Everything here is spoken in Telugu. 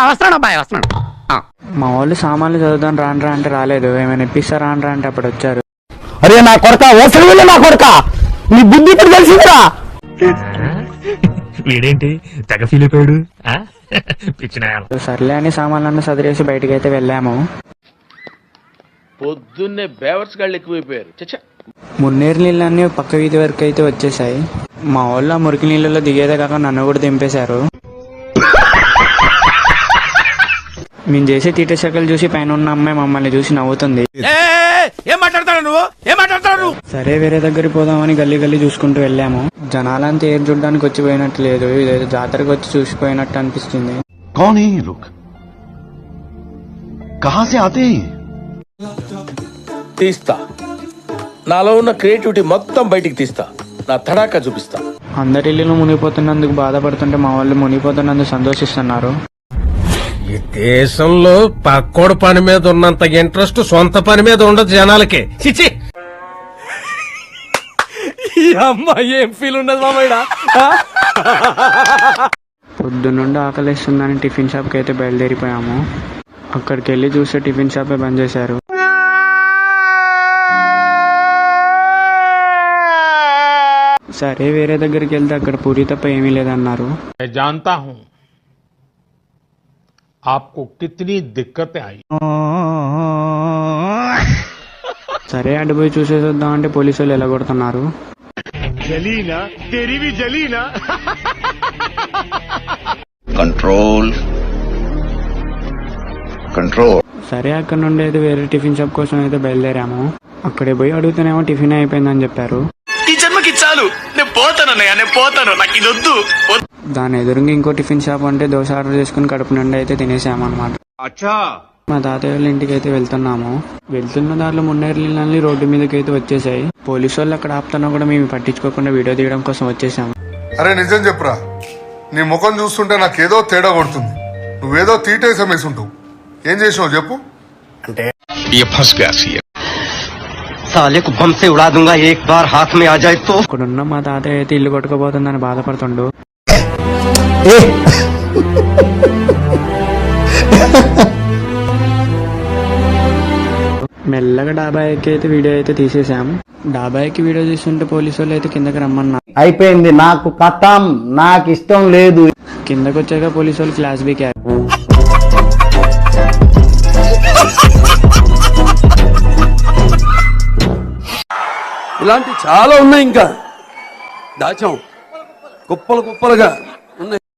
వస్తున్నాడు అబ్బాయి వస్తున్నాడు. మా వాళ్ళు సామాన్లు చదువుదాం రాండ్రా అంటే రాలేదు, ఏమైనా ఇప్పిస్తారా రాండ్రా అంటే అప్పుడు వచ్చారు. అరే నా కొడక ఓసలి నా కొడక, నీ బుద్ధి ఇప్పుడు తెలిసిందిరా. వీడేంటి తెగ ఫీల్ అయిపోయాడు. సర్లే అని సామాన్లన్నీ సదిరేసి బయటకి అయితే వెళ్ళాము. పొద్దున్నే బేవర్స్ గాళ్ళు ఎక్కువైపోయారు. మున్నేరు నీళ్ళన్నీ పక్క వీధి వరకు అయితే వచ్చేసాయి. మా వాళ్ళు ఆ మురికి నీళ్ళలో దిగేదే కాక నన్ను కూడా దింపేశారు. మేము చేసే తీట శాఖలు చూసి పైన ఉన్న అమ్మాయి మమ్మల్ని చూసి నవ్వుతుంది. సరే వేరే దగ్గరికి పోదామని గల్లీ గల్లీ చూసుకుంటూ వెళ్ళాము. జనాలంతా ఏరు చూడడానికి వచ్చిపోయినట్టు లేదు, ఇదేదో జాతరకు వచ్చి చూసిపోయినట్టు అనిపిస్తుంది. తీస్తా, నాలో ఉన్న క్రియేటివిటీ మొత్తం బయటికి తీస్తా, నా తడాకా చూపిస్తా. అందరి ఇల్లు మునిగిపోతున్నందుకు బాధపడుతుంటే మా వాళ్ళు మునిగిపోతున్నందుకు సంతోషిస్తున్నారు. ఈ దేశంలో పక్కోడు పని మీద ఉన్నంత ఇంట్రెస్ట్ సొంత పని మీద ఉండదు జనాలకి. చిచి, ఈ అమ్మాయి ఏం ఫీల్ ఉండదు మామయ్య. పొద్దున్నుండి ఆకలిస్తుందని టిఫిన్ షాప్కి అయితే బయలుదేరిపోయాము. అక్కడికి వెళ్ళి చూస్తే టిఫిన్ షాపే బంద్ చేశారు. సరే వేరే దగ్గరికి వెళ్తే అక్కడ పూరి తప్ప ఏమీ లేదన్నారు. जानता हूं आपको कितनी दिक्कतें आई. సరే అడ్డుపోయి చూసేద్దాం అంటే పోలీసు వాళ్ళు ఎలాగొడుతున్నారు. సరే అక్కడ నుండి అయితే వేరే టిఫిన్ షాప్ కోసం అయితే బయలుదేరాము. అక్కడే పోయి అడుగుతానేమో టిఫిన్ అయిపోయిందని చెప్పారు. దాని ఎదురుగా ఇంకో టిఫిన్ షాప్ అంటే దోశ ఆర్డర్ చేసుకుని కడుపు నుండి అయితే తినేసాము అనమాట. మా తాతయ్య వాళ్ళ ఇంటికి అయితే వెళ్తున్నాము. వెళ్తున్న దారిలో మున్నేరు నీళ్ళని రోడ్డు మీదకి అయితే వచ్చేసాయి. పోలీసు వాళ్ళు అక్కడ ఆపుతున్నా కూడా మేము పట్టించుకోకుండా వీడియో తీయడం కోసం వచ్చేసాము. అరే నిజం చెప్పురా, నీ ముఖం చూస్తుంటే నాకేదో తేడా కొడుతుంది. నువ్వేదో తీటేసా మేసుంటావు. ఏం చేసినావు చెప్పు. అంటే ఇక్కడున్న మా తాతయ్య అయితే ఇల్లు కొట్టుకోబోతుందని బాధపడుతుండు. మెల్లగా డాబా ఎక్కి అయితే వీడియో అయితే తీసేసాము. డాబా ఎక్కి వీడియో తీస్తుంటే పోలీసు వాళ్ళు అయితే కిందకి రమ్మన్నారు. అయిపోయింది, నాకు కథం, నాకు ఇష్టం లేదు. కిందకి వచ్చాక పోలీసు వాళ్ళు క్లాస్ బీకారు. ఇలాంటి చాలా ఉన్నాయి, ఇంకా దాచాం కుప్పలు కుప్పలుగా.